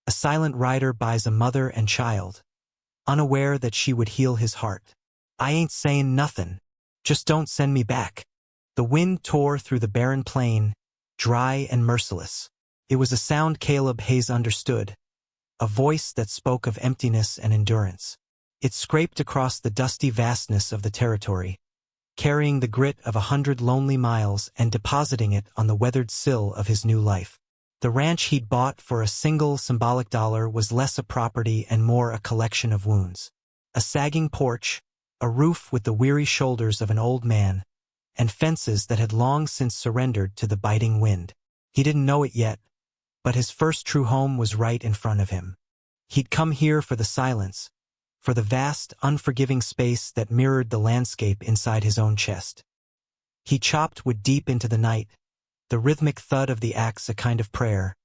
A silent rider buys a mother and child, unaware that she would heal his heart. I ain't sayin' nothin'. Just don't send me back. The wind tore through the barren plain, dry and merciless. It was a sound Caleb Hayes understood, a voice that spoke of emptiness and endurance. It scraped across the dusty vastness of the territory, carrying the grit of 100 lonely miles and depositing it on the weathered sill of his new life. The ranch he'd bought for a single symbolic dollar was less a property and more a collection of wounds. A sagging porch, a roof with the weary shoulders of an old man, and fences that had long since surrendered to the biting wind. He didn't know it yet, but his first true home was right in front of him. He'd come here for the silence, for the vast, unforgiving space that mirrored the landscape inside his own chest. He chopped wood deep into the night, the rhythmic thud of the axe a kind of prayer,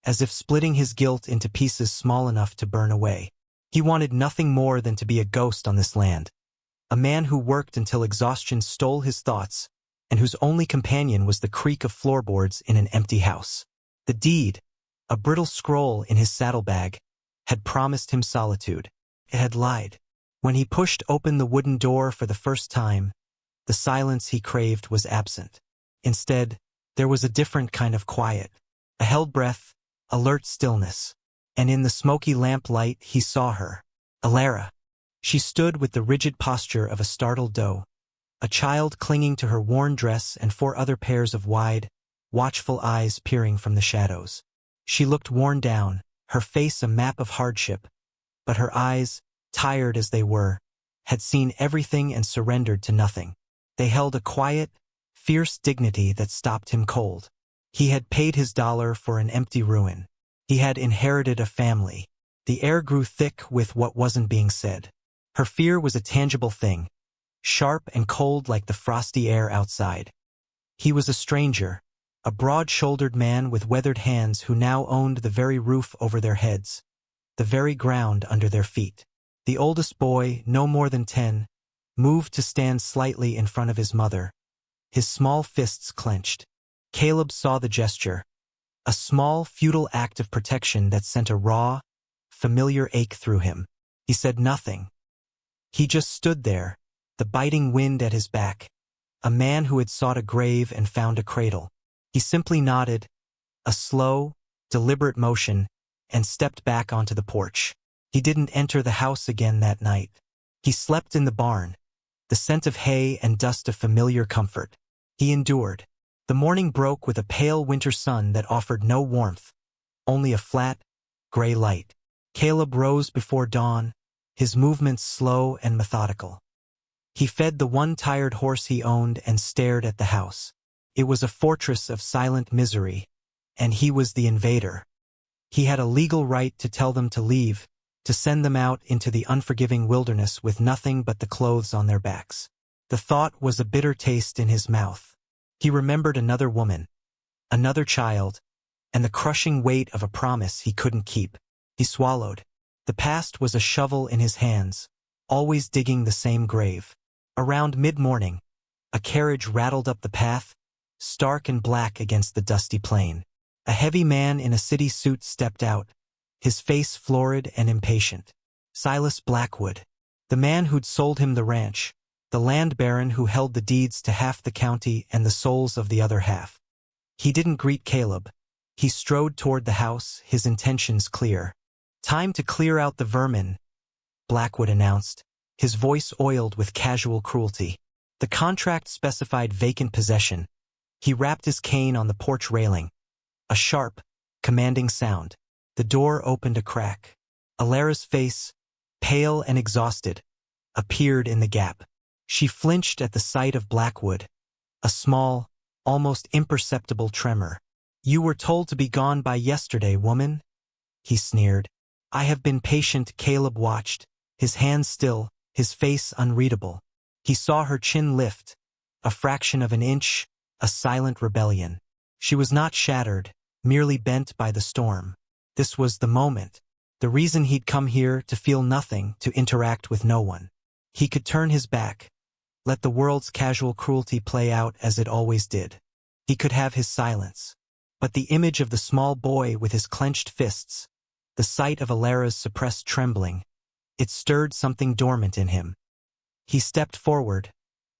as if splitting his guilt into pieces small enough to burn away. He wanted nothing more than to be a ghost on this land, a man who worked until exhaustion stole his thoughts, and whose only companion was the creak of floorboards in an empty house. The deed, a brittle scroll in his saddlebag, had promised him solitude. It had lied. When he pushed open the wooden door for the first time, the silence he craved was absent. Instead, there was a different kind of quiet, a held breath, alert stillness. And in the smoky lamplight he saw her, Alara. She stood with the rigid posture of a startled doe, a child clinging to her worn dress and 4 other pairs of wide, watchful eyes peering from the shadows. She looked worn down, her face a map of hardship, but her eyes, tired as they were, had seen everything and surrendered to nothing. They held a quiet, fierce dignity that stopped him cold. He had paid his dollar for an empty ruin. He had inherited a family. The air grew thick with what wasn't being said. Her fear was a tangible thing, sharp and cold like the frosty air outside. He was a stranger, a broad-shouldered man with weathered hands who now owned the very roof over their heads, the very ground under their feet. The oldest boy, no more than 10, moved to stand slightly in front of his mother, his small fists clenched. Caleb saw the gesture, a small, futile act of protection that sent a raw, familiar ache through him. He said nothing. He just stood there, the biting wind at his back, a man who had sought a grave and found a cradle. He simply nodded, a slow, deliberate motion, and stepped back onto the porch. He didn't enter the house again that night. He slept in the barn, the scent of hay and dust of familiar comfort. He endured. The morning broke with a pale winter sun that offered no warmth, only a flat, gray light. Caleb rose before dawn, his movements slow and methodical. He fed the one tired horse he owned and stared at the house. It was a fortress of silent misery, and he was the invader. He had a legal right to tell them to leave, to send them out into the unforgiving wilderness with nothing but the clothes on their backs. The thought was a bitter taste in his mouth. He remembered another woman, another child, and the crushing weight of a promise he couldn't keep. He swallowed. The past was a shovel in his hands, always digging the same grave. Around mid-morning, a carriage rattled up the path, stark and black against the dusty plain. A heavy man in a city suit stepped out, his face florid and impatient. Silas Blackwood, the man who'd sold him the ranch, the land baron who held the deeds to half the county and the souls of the other half. He didn't greet Caleb. He strode toward the house, his intentions clear. "Time to clear out the vermin," Blackwood announced, his voice oiled with casual cruelty. The contract specified vacant possession. He rapped his cane on the porch railing. A sharp, commanding sound. The door opened a crack. Alara's face, pale and exhausted, appeared in the gap. She flinched at the sight of Blackwood, a small, almost imperceptible tremor. "You were told to be gone by yesterday, woman," he sneered. "I have been patient." Caleb watched, his hands still, his face unreadable. He saw her chin lift, a fraction of an inch, a silent rebellion. She was not shattered, merely bent by the storm. This was the moment, the reason he'd come here, to feel nothing, to interact with no one. He could turn his back, let the world's casual cruelty play out as it always did. He could have his silence. But the image of the small boy with his clenched fists, The sight of Alara's suppressed trembling, it stirred something dormant in him. He stepped forward,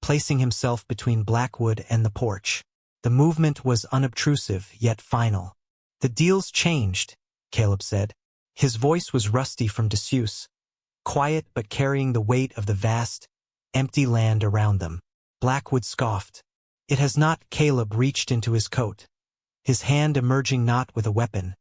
placing himself between Blackwood and the porch. The movement was unobtrusive yet final. "The deal's changed," Caleb said. His voice was rusty from disuse, quiet but carrying the weight of the vast, empty land around them. Blackwood scoffed. "It has not." Caleb reached into his coat, his hand emerging not with a weapon,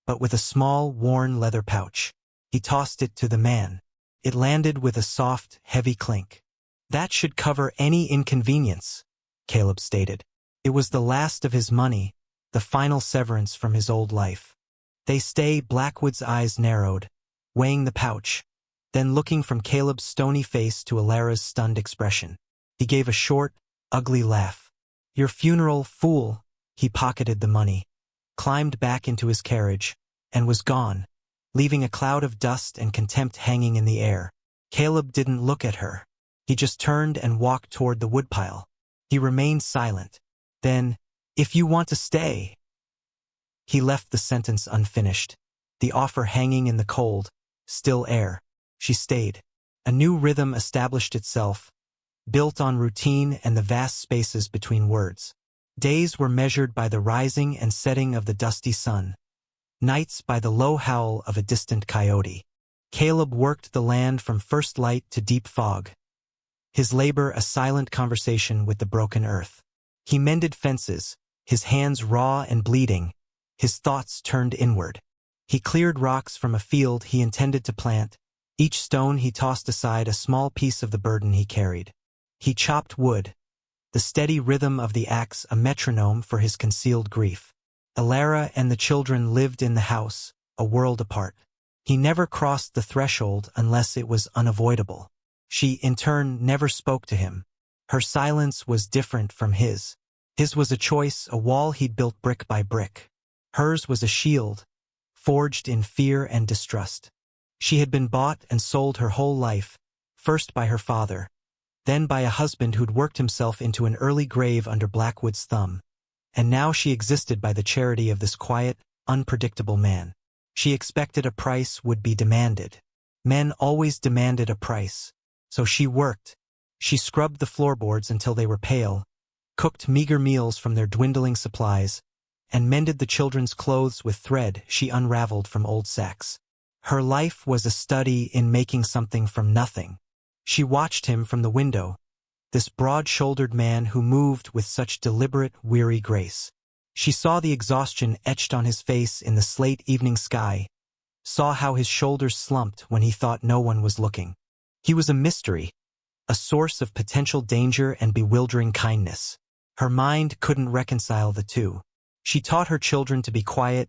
but with a small, worn leather pouch. He tossed it to the man. It landed with a soft, heavy clink. "That should cover any inconvenience," Caleb stated. It was the last of his money, the final severance from his old life. "They stay." Blackwood's eyes narrowed, weighing the pouch, then looking from Caleb's stony face to Alara's stunned expression. He gave a short, ugly laugh. "Your funeral, fool." He pocketed the money, climbed back into his carriage, and was gone, leaving a cloud of dust and contempt hanging in the air. Caleb didn't look at her. He just turned and walked toward the woodpile. He remained silent. Then, "If you want to stay." He left the sentence unfinished, the offer hanging in the cold, still air. She stayed. A new rhythm established itself, built on routine and the vast spaces between words. Days were measured by the rising and setting of the dusty sun, nights by the low howl of a distant coyote. Caleb worked the land from first light to deep fog, his labor a silent conversation with the broken earth. He mended fences, his hands raw and bleeding, his thoughts turned inward. He cleared rocks from a field he intended to plant. Each stone he tossed aside a small piece of the burden he carried. He chopped wood, the steady rhythm of the axe a metronome for his concealed grief. Alara and the children lived in the house, a world apart. He never crossed the threshold unless it was unavoidable. She, in turn, never spoke to him. Her silence was different from his. His was a choice, a wall he'd built brick by brick. Hers was a shield, forged in fear and distrust. She had been bought and sold her whole life, first by her father, then by a husband who'd worked himself into an early grave under Blackwood's thumb. And now she existed by the charity of this quiet, unpredictable man. She expected a price would be demanded. Men always demanded a price. So she worked. She scrubbed the floorboards until they were pale, cooked meager meals from their dwindling supplies, and mended the children's clothes with thread she unraveled from old sacks. Her life was a study in making something from nothing. She watched him from the window, this broad-shouldered man who moved with such deliberate, weary grace. She saw the exhaustion etched on his face in the slate evening sky, saw how his shoulders slumped when he thought no one was looking. He was a mystery, a source of potential danger and bewildering kindness. Her mind couldn't reconcile the two. She taught her children to be quiet,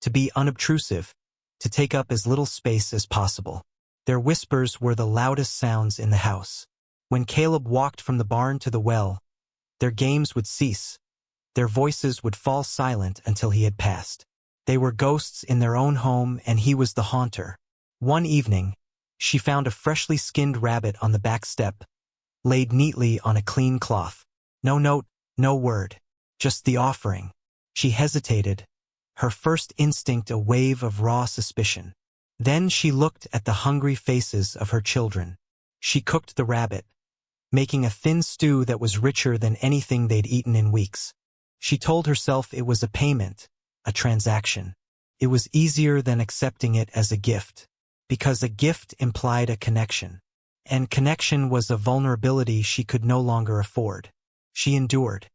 to be unobtrusive, to take up as little space as possible. Their whispers were the loudest sounds in the house. When Caleb walked from the barn to the well, their games would cease. Their voices would fall silent until he had passed. They were ghosts in their own home, and he was the haunter. One evening, she found a freshly skinned rabbit on the back step, laid neatly on a clean cloth. No note, no word, just the offering. She hesitated, her first instinct a wave of raw suspicion. Then she looked at the hungry faces of her children. She cooked the rabbit, making a thin stew that was richer than anything they'd eaten in weeks. She told herself it was a payment, a transaction. It was easier than accepting it as a gift, because a gift implied a connection, and connection was a vulnerability she could no longer afford. She endured.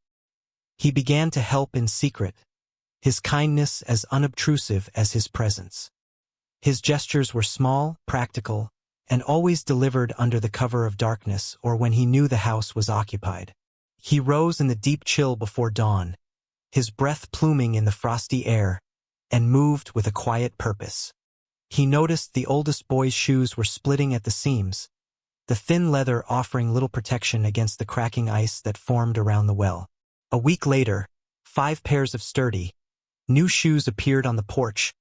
He began to help in secret, his kindness as unobtrusive as his presence. His gestures were small, practical, and always delivered under the cover of darkness or when he knew the house was occupied. He rose in the deep chill before dawn, his breath pluming in the frosty air, and moved with a quiet purpose. He noticed the oldest boy's shoes were splitting at the seams, the thin leather offering little protection against the cracking ice that formed around the well. A week later, 5 pairs of sturdy, new shoes appeared on the porch,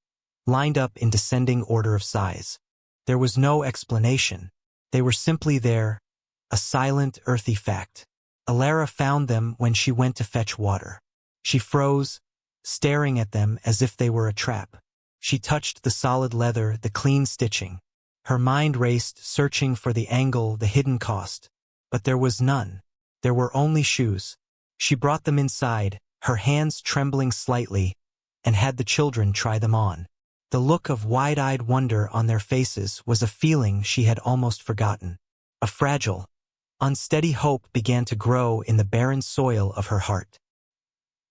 lined up in descending order of size. There was no explanation. They were simply there, a silent, earthy fact. Alara found them when she went to fetch water. She froze, staring at them as if they were a trap. She touched the solid leather, the clean stitching. Her mind raced, searching for the angle, the hidden cost. But there was none. There were only shoes. She brought them inside, her hands trembling slightly, and had the children try them on. The look of wide-eyed wonder on their faces was a feeling she had almost forgotten. A fragile, unsteady hope began to grow in the barren soil of her heart.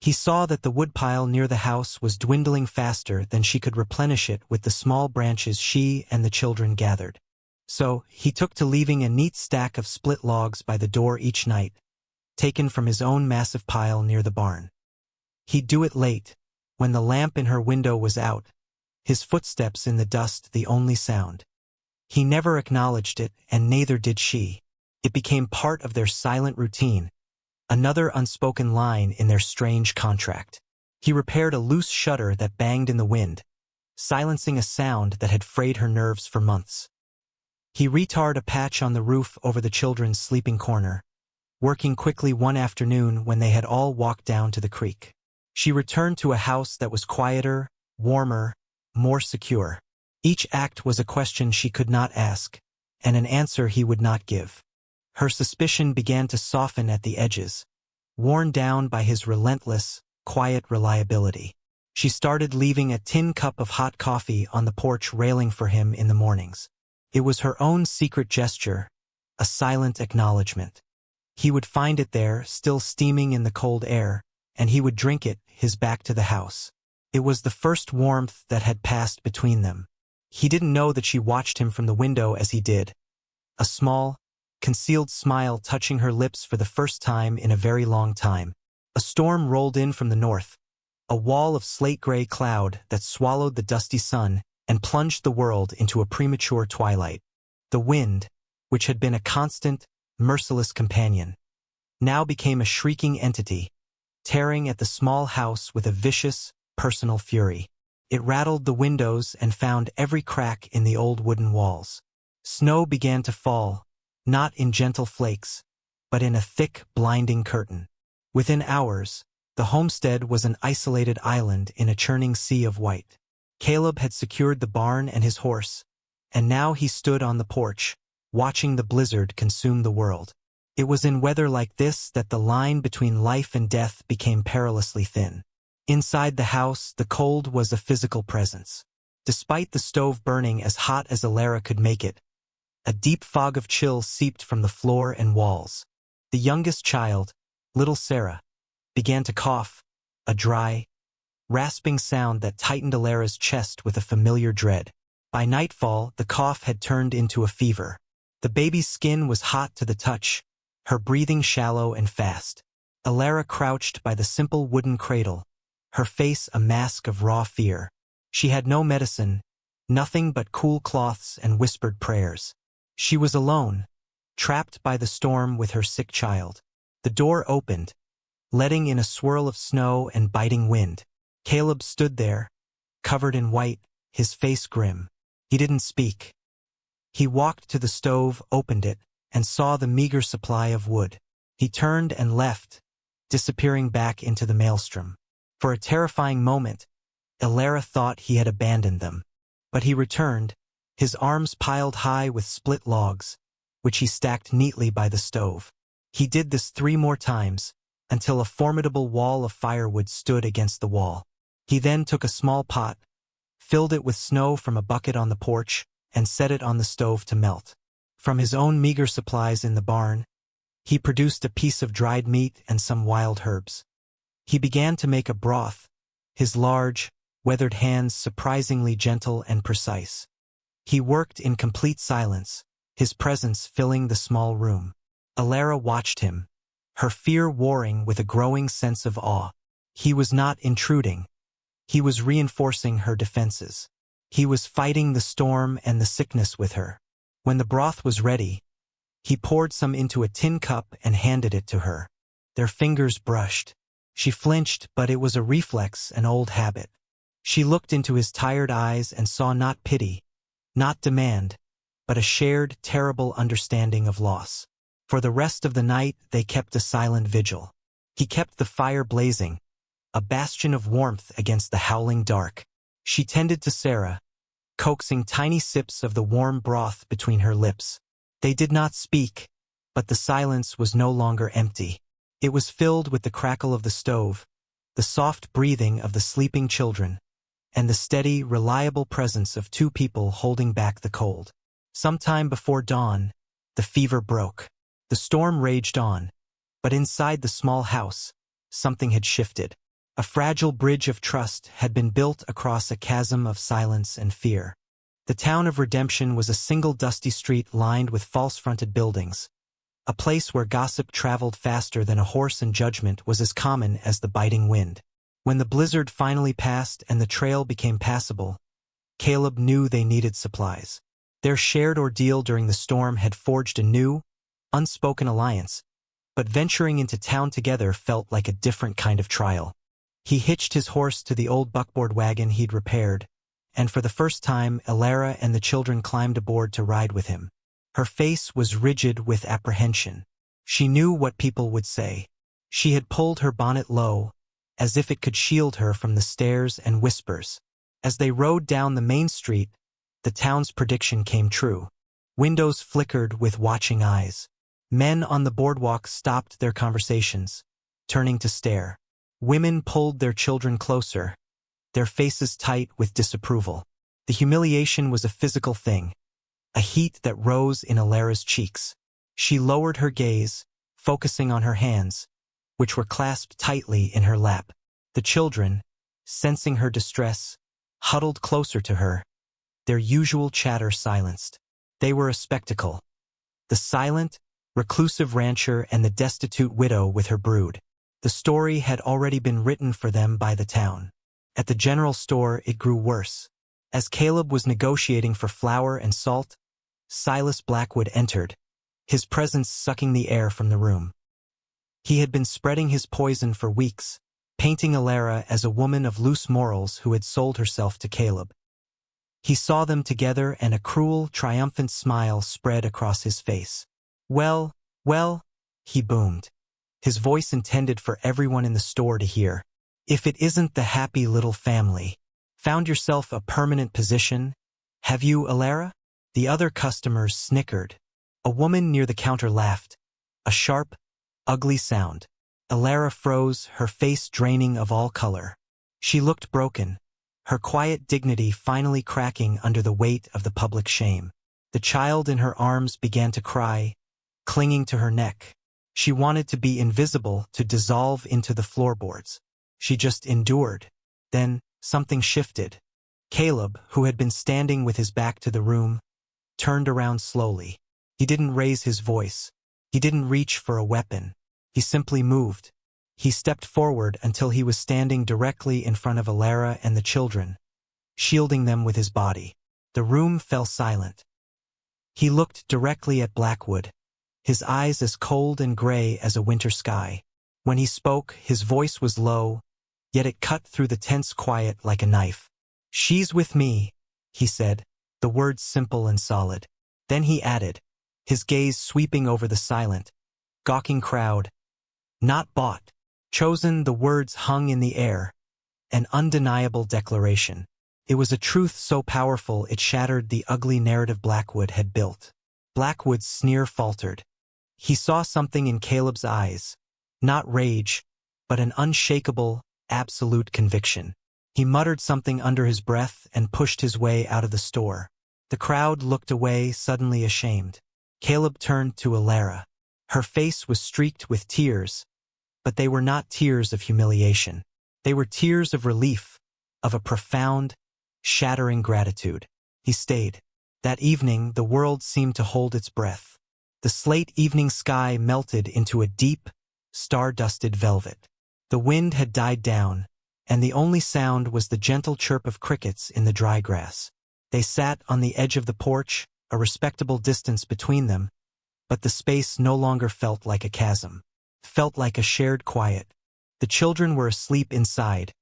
He saw that the woodpile near the house was dwindling faster than she could replenish it with the small branches she and the children gathered. So, he took to leaving a neat stack of split logs by the door each night, taken from his own massive pile near the barn. He'd do it late, when the lamp in her window was out, his footsteps in the dust the only sound. He never acknowledged it, and neither did she. It became part of their silent routine, another unspoken line in their strange contract. He repaired a loose shutter that banged in the wind, silencing a sound that had frayed her nerves for months. He retarred a patch on the roof over the children's sleeping corner, working quickly one afternoon when they had all walked down to the creek. She returned to a house that was quieter, warmer, more secure. Each act was a question she could not ask, and an answer he would not give. Her suspicion began to soften at the edges, worn down by his relentless, quiet reliability. She started leaving a tin cup of hot coffee on the porch railing for him in the mornings. It was her own secret gesture, a silent acknowledgement. He would find it there, still steaming in the cold air, and he would drink it, his back to the house. It was the first warmth that had passed between them. He didn't know that she watched him from the window as he did, a small, concealed smile touching her lips for the first time in a very long time. A storm rolled in from the north, a wall of slate-gray cloud that swallowed the dusty sun and plunged the world into a premature twilight. The wind, which had been a constant, merciless companion, now became a shrieking entity, tearing at the small house with a vicious, personal fury. It rattled the windows and found every crack in the old wooden walls. Snow began to fall, not in gentle flakes, but in a thick, blinding curtain. Within hours, the homestead was an isolated island in a churning sea of white. Caleb had secured the barn and his horse, and now he stood on the porch, watching the blizzard consume the world. It was in weather like this that the line between life and death became perilously thin. Inside the house, the cold was a physical presence. Despite the stove burning as hot as Alara could make it, a deep fog of chill seeped from the floor and walls. The youngest child, little Sarah, began to cough, a dry, rasping sound that tightened Alara's chest with a familiar dread. By nightfall, the cough had turned into a fever. The baby's skin was hot to the touch, her breathing shallow and fast. Alara crouched by the simple wooden cradle, her face a mask of raw fear. She had no medicine, nothing but cool cloths and whispered prayers. She was alone, trapped by the storm with her sick child. The door opened, letting in a swirl of snow and biting wind. Caleb stood there, covered in white, his face grim. He didn't speak. He walked to the stove, opened it, and saw the meager supply of wood. He turned and left, disappearing back into the maelstrom. For a terrifying moment, Alara thought he had abandoned them. But he returned, his arms piled high with split logs, which he stacked neatly by the stove. He did this 3 more times, until a formidable wall of firewood stood against the wall. He then took a small pot, filled it with snow from a bucket on the porch, and set it on the stove to melt. From his own meager supplies in the barn, he produced a piece of dried meat and some wild herbs. He began to make a broth, his large, weathered hands surprisingly gentle and precise. He worked in complete silence, his presence filling the small room. Alara watched him, her fear warring with a growing sense of awe. He was not intruding. He was reinforcing her defenses. He was fighting the storm and the sickness with her. When the broth was ready, he poured some into a tin cup and handed it to her. Their fingers brushed. She flinched, but it was a reflex, an old habit. She looked into his tired eyes and saw not pity, not demand, but a shared, terrible understanding of loss. For the rest of the night, they kept a silent vigil. He kept the fire blazing, a bastion of warmth against the howling dark. She tended to Sarah, coaxing tiny sips of the warm broth between her lips. They did not speak, but the silence was no longer empty. It was filled with the crackle of the stove, the soft breathing of the sleeping children, and the steady, reliable presence of two people holding back the cold. Sometime before dawn, the fever broke. The storm raged on, but inside the small house, something had shifted. A fragile bridge of trust had been built across a chasm of silence and fear. The town of Redemption was a single dusty street lined with false-fronted buildings. A place where gossip traveled faster than a horse and judgment was as common as the biting wind. When the blizzard finally passed and the trail became passable, Caleb knew they needed supplies. Their shared ordeal during the storm had forged a new, unspoken alliance, but venturing into town together felt like a different kind of trial. He hitched his horse to the old buckboard wagon he'd repaired, and for the first time Alara and the children climbed aboard to ride with him. Her face was rigid with apprehension. She knew what people would say. She had pulled her bonnet low, as if it could shield her from the stares and whispers. As they rode down the main street, the town's prediction came true. Windows flickered with watching eyes. Men on the boardwalk stopped their conversations, turning to stare. Women pulled their children closer, their faces tight with disapproval. The humiliation was a physical thing, a heat that rose in Alara's cheeks. She lowered her gaze, focusing on her hands, which were clasped tightly in her lap. The children, sensing her distress, huddled closer to her, their usual chatter silenced. They were a spectacle. The silent, reclusive rancher and the destitute widow with her brood. The story had already been written for them by the town. At the general store, it grew worse. As Caleb was negotiating for flour and salt, Silas Blackwood entered, his presence sucking the air from the room. He had been spreading his poison for weeks, painting Alara as a woman of loose morals who had sold herself to Caleb. He saw them together and a cruel, triumphant smile spread across his face. Well, he boomed, his voice intended for everyone in the store to hear. If it isn't the happy little family. Found yourself a permanent position? Have you, Alara? The other customers snickered. A woman near the counter laughed, a sharp, ugly sound. Alara froze, her face draining of all color. She looked broken, her quiet dignity finally cracking under the weight of the public shame. The child in her arms began to cry, clinging to her neck. She wanted to be invisible, to dissolve into the floorboards. She just endured. Then, something shifted. Caleb, who had been standing with his back to the room, turned around slowly. He didn't raise his voice. He didn't reach for a weapon. He simply moved. He stepped forward until he was standing directly in front of Alara and the children, shielding them with his body. The room fell silent. He looked directly at Blackwood, his eyes as cold and gray as a winter sky. When he spoke, his voice was low, yet it cut through the tense quiet like a knife. "She's with me," he said, the words simple and solid. Then he added, his gaze sweeping over the silent, gawking crowd. "Not bought. Chosen." The words hung in the air, an undeniable declaration. It was a truth so powerful it shattered the ugly narrative Blackwood had built. Blackwood's sneer faltered. He saw something in Caleb's eyes, not rage, but an unshakable, absolute conviction. He muttered something under his breath and pushed his way out of the store. The crowd looked away, suddenly ashamed. Caleb turned to Alara. Her face was streaked with tears, but they were not tears of humiliation. They were tears of relief, of a profound, shattering gratitude. He stayed. That evening, the world seemed to hold its breath. The slate evening sky melted into a deep, star-dusted velvet. The wind had died down, and the only sound was the gentle chirp of crickets in the dry grass. They sat on the edge of the porch, a respectable distance between them, but the space no longer felt like a chasm. It felt like a shared quiet. The children were asleep inside,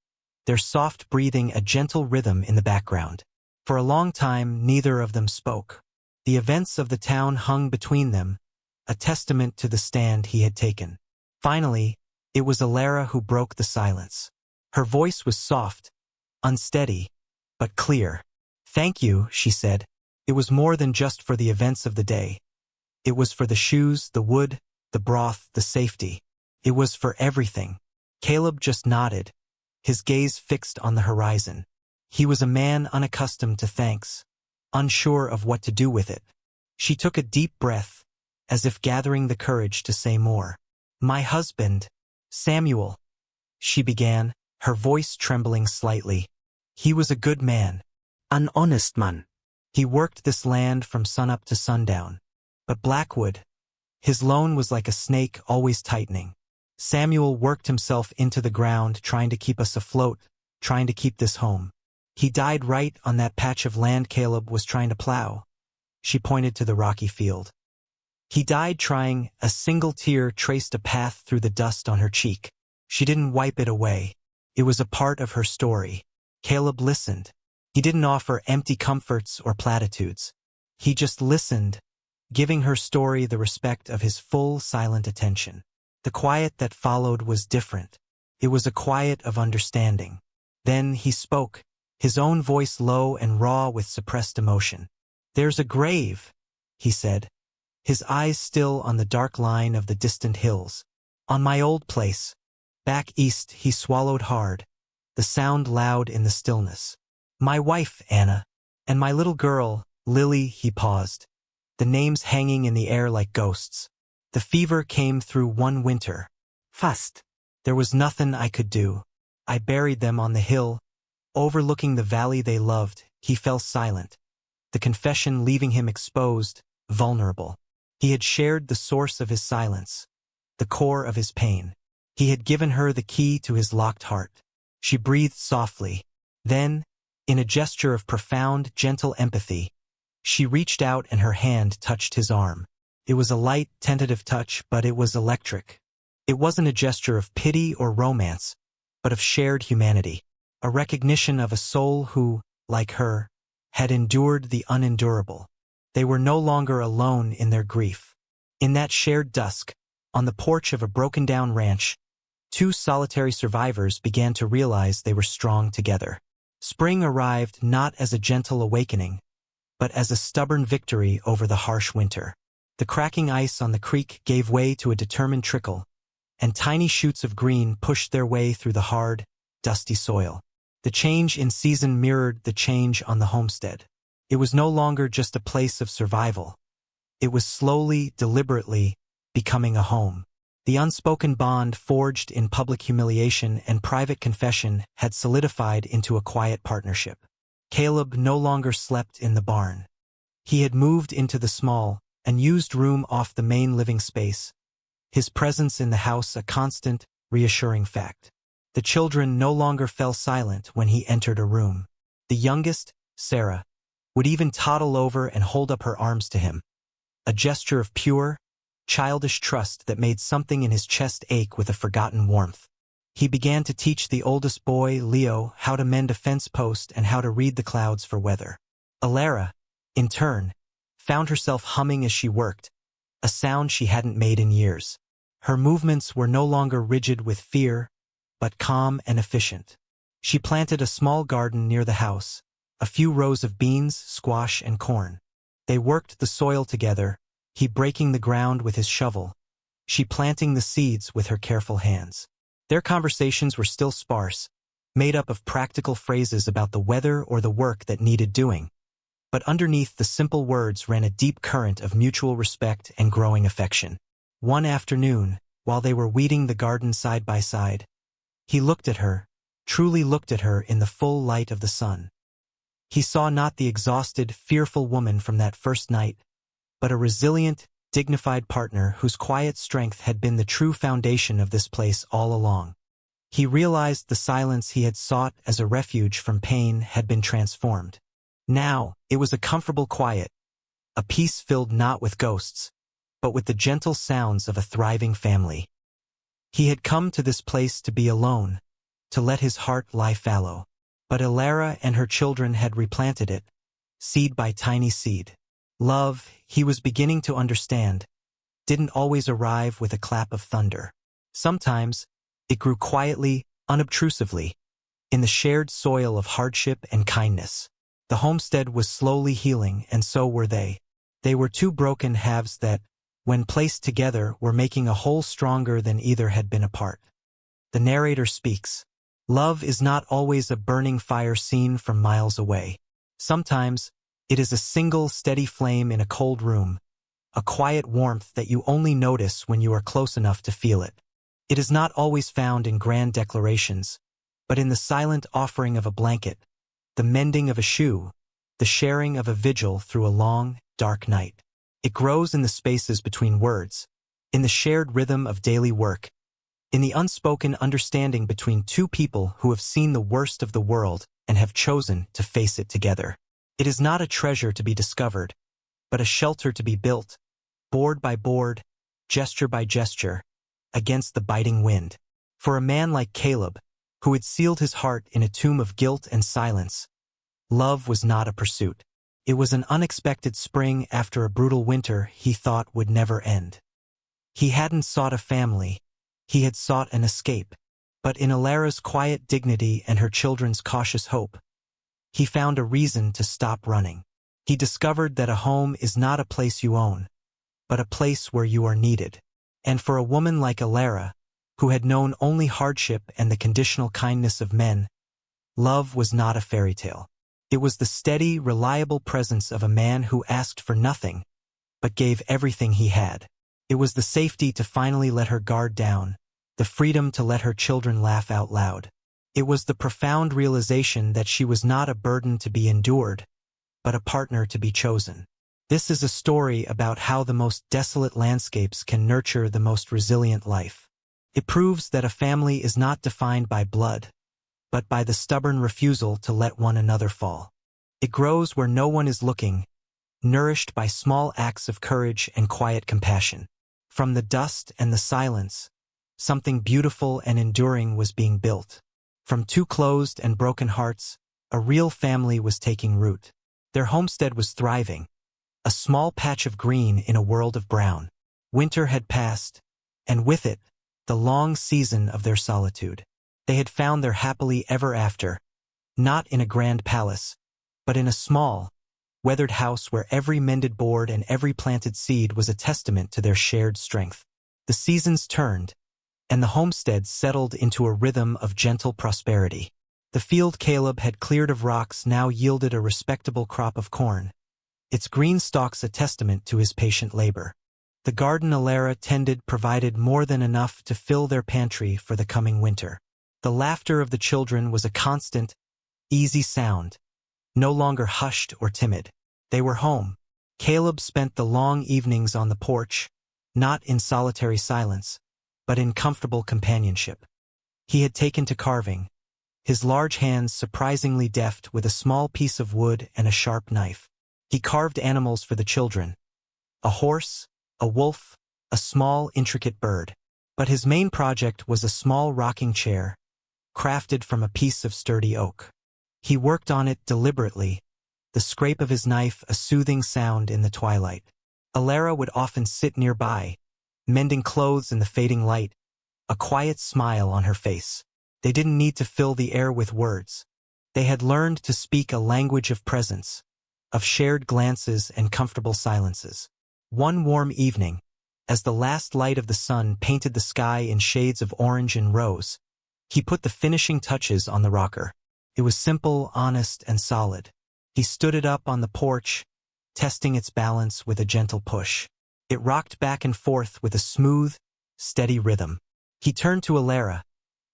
their soft breathing a gentle rhythm in the background. For a long time, neither of them spoke. The events of the town hung between them, a testament to the stand he had taken. Finally, it was Alara who broke the silence. Her voice was soft, unsteady, but clear. "Thank you," she said. It was more than just for the events of the day. It was for the shoes, the wood, the broth, the safety. It was for everything. Caleb just nodded, his gaze fixed on the horizon. He was a man unaccustomed to thanks, unsure of what to do with it. She took a deep breath, as if gathering the courage to say more. "My husband, Samuel," she began, her voice trembling slightly. "He was a good man. An honest man. He worked this land from sunup to sundown. But Blackwood, his loan was like a snake always tightening. Samuel worked himself into the ground trying to keep us afloat, trying to keep this home. He died right on that patch of land Caleb was trying to plow." She pointed to the rocky field. "He died trying." A single tear traced a path through the dust on her cheek. She didn't wipe it away. It was a part of her story. Caleb listened. He didn't offer empty comforts or platitudes. He just listened, giving her story the respect of his full, silent attention. The quiet that followed was different. It was a quiet of understanding. Then he spoke, his own voice low and raw with suppressed emotion. "There's a grave," he said, his eyes still on the dark line of the distant hills. "On my old place. Back east." He swallowed hard, the sound loud in the stillness. "My wife, Anna, and my little girl, Lily." He paused, the names hanging in the air like ghosts. "The fever came through one winter. Fast. There was nothing I could do. I buried them on the hill, overlooking the valley they loved." He fell silent, the confession leaving him exposed, vulnerable. He had shared the source of his silence, the core of his pain. He had given her the key to his locked heart. She breathed softly. Then, in a gesture of profound, gentle empathy, she reached out and her hand touched his arm. It was a light, tentative touch, but it was electric. It wasn't a gesture of pity or romance, but of shared humanity, a recognition of a soul who, like her, had endured the unendurable. They were no longer alone in their grief. In that shared dusk, on the porch of a broken-down ranch, two solitary survivors began to realize they were strong together. Spring arrived not as a gentle awakening, but as a stubborn victory over the harsh winter. The cracking ice on the creek gave way to a determined trickle, and tiny shoots of green pushed their way through the hard, dusty soil. The change in season mirrored the change on the homestead. It was no longer just a place of survival. It was slowly, deliberately, becoming a home. The unspoken bond forged in public humiliation and private confession had solidified into a quiet partnership. Caleb no longer slept in the barn. He had moved into the small, unused room off the main living space, his presence in the house a constant, reassuring fact. The children no longer fell silent when he entered a room. The youngest, Sarah, would even toddle over and hold up her arms to him, a gesture of pure, childish trust that made something in his chest ache with a forgotten warmth. He began to teach the oldest boy, Leo, how to mend a fence post and how to read the clouds for weather. Alara, in turn, found herself humming as she worked, a sound she hadn't made in years. Her movements were no longer rigid with fear, but calm and efficient. She planted a small garden near the house, a few rows of beans, squash, and corn. They worked the soil together, he breaking the ground with his shovel, she planting the seeds with her careful hands. Their conversations were still sparse, made up of practical phrases about the weather or the work that needed doing. But underneath the simple words ran a deep current of mutual respect and growing affection. One afternoon, while they were weeding the garden side by side, he looked at her, truly looked at her in the full light of the sun. He saw not the exhausted, fearful woman from that first night, but a resilient, dignified partner whose quiet strength had been the true foundation of this place all along. He realized the silence he had sought as a refuge from pain had been transformed. Now, it was a comfortable quiet, a peace filled not with ghosts, but with the gentle sounds of a thriving family. He had come to this place to be alone, to let his heart lie fallow. But Alara and her children had replanted it, seed by tiny seed. Love, he was beginning to understand, didn't always arrive with a clap of thunder. Sometimes, it grew quietly, unobtrusively. in the shared soil of hardship and kindness. The homestead was slowly healing, and so were they. They were two broken halves that, when placed together, were making a whole stronger than either had been apart. The narrator speaks. Love is not always a burning fire seen from miles away. Sometimes, it is a single steady flame in a cold room, a quiet warmth that you only notice when you are close enough to feel it. It is not always found in grand declarations, but in the silent offering of a blanket, the mending of a shoe, the sharing of a vigil through a long, dark night. It grows in the spaces between words, in the shared rhythm of daily work, in the unspoken understanding between two people who have seen the worst of the world and have chosen to face it together. It is not a treasure to be discovered, but a shelter to be built, board by board, gesture by gesture, against the biting wind. For a man like Caleb, who had sealed his heart in a tomb of guilt and silence, love was not a pursuit. It was an unexpected spring after a brutal winter he thought would never end. He hadn't sought a family, he had sought an escape. But in Alara's quiet dignity and her children's cautious hope, he found a reason to stop running. He discovered that a home is not a place you own, but a place where you are needed. And for a woman like Alara, who had known only hardship and the conditional kindness of men, love was not a fairy tale. It was the steady, reliable presence of a man who asked for nothing, but gave everything he had. It was the safety to finally let her guard down, the freedom to let her children laugh out loud. It was the profound realization that she was not a burden to be endured, but a partner to be chosen. This is a story about how the most desolate landscapes can nurture the most resilient life. It proves that a family is not defined by blood, but by the stubborn refusal to let one another fall. It grows where no one is looking, nourished by small acts of courage and quiet compassion. From the dust and the silence, something beautiful and enduring was being built. From two closed and broken hearts, a real family was taking root. Their homestead was thriving, a small patch of green in a world of brown. Winter had passed, and with it, the long season of their solitude. They had found their happily ever after, not in a grand palace, but in a small, weathered house where every mended board and every planted seed was a testament to their shared strength. The seasons turned, and the homestead settled into a rhythm of gentle prosperity. The field Caleb had cleared of rocks now yielded a respectable crop of corn, its green stalks a testament to his patient labor. The garden Alara tended provided more than enough to fill their pantry for the coming winter. The laughter of the children was a constant, easy sound, no longer hushed or timid. They were home. Caleb spent the long evenings on the porch, not in solitary silence, but in comfortable companionship. He had taken to carving, his large hands surprisingly deft with a small piece of wood and a sharp knife. He carved animals for the children, a horse, a wolf, a small, intricate bird. But his main project was a small rocking chair, crafted from a piece of sturdy oak. He worked on it deliberately, the scrape of his knife a soothing sound in the twilight. Alara would often sit nearby, mending clothes in the fading light, a quiet smile on her face. They didn't need to fill the air with words. They had learned to speak a language of presence, of shared glances and comfortable silences. One warm evening, as the last light of the sun painted the sky in shades of orange and rose, he put the finishing touches on the rocker. It was simple, honest, and solid. He stood it up on the porch, testing its balance with a gentle push. It rocked back and forth with a smooth, steady rhythm. He turned to Alara,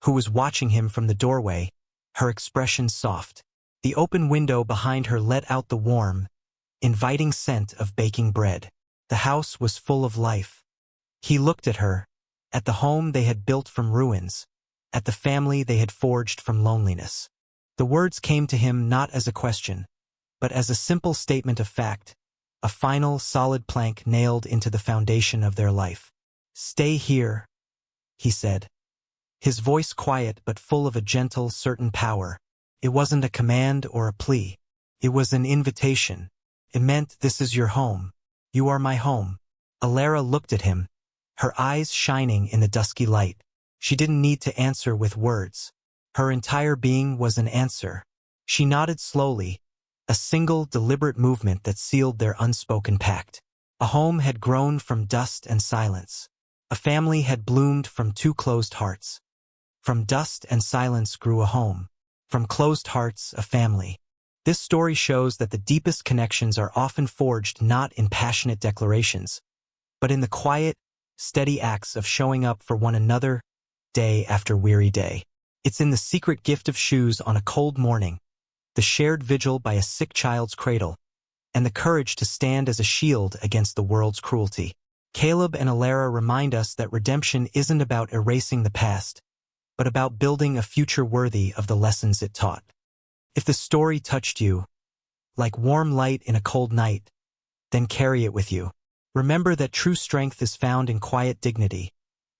who was watching him from the doorway, her expression soft. The open window behind her let out the warm, inviting scent of baking bread. The house was full of life. He looked at her, at the home they had built from ruins, at the family they had forged from loneliness. The words came to him not as a question, but as a simple statement of fact, a final, solid plank nailed into the foundation of their life. "Stay here," he said, his voice quiet but full of a gentle, certain power. It wasn't a command or a plea. It was an invitation. It meant, "This is your home. You are my home." Alara looked at him, her eyes shining in the dusky light. She didn't need to answer with words. Her entire being was an answer. She nodded slowly, a single deliberate movement that sealed their unspoken pact. A home had grown from dust and silence. A family had bloomed from two closed hearts. From dust and silence grew a home. From closed hearts, a family. This story shows that the deepest connections are often forged not in passionate declarations, but in the quiet, steady acts of showing up for one another, day after weary day. It's in the secret gift of shoes on a cold morning, the shared vigil by a sick child's cradle, and the courage to stand as a shield against the world's cruelty. Caleb and Alara remind us that redemption isn't about erasing the past, but about building a future worthy of the lessons it taught. If the story touched you, like warm light in a cold night, then carry it with you. Remember that true strength is found in quiet dignity,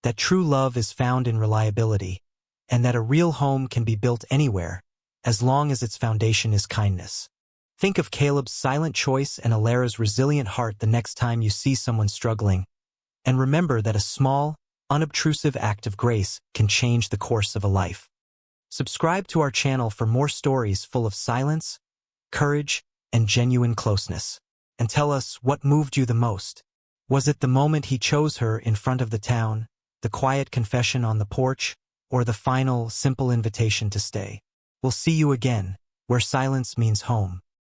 that true love is found in reliability, and that a real home can be built anywhere, as long as its foundation is kindness. Think of Caleb's silent choice and Alara's resilient heart the next time you see someone struggling, and remember that a small, unobtrusive act of grace can change the course of a life. Subscribe to our channel for more stories full of silence, courage, and genuine closeness. And tell us what moved you the most. Was it the moment he chose her in front of the town, the quiet confession on the porch, or the final, simple invitation to stay? We'll see you again, where silence means home.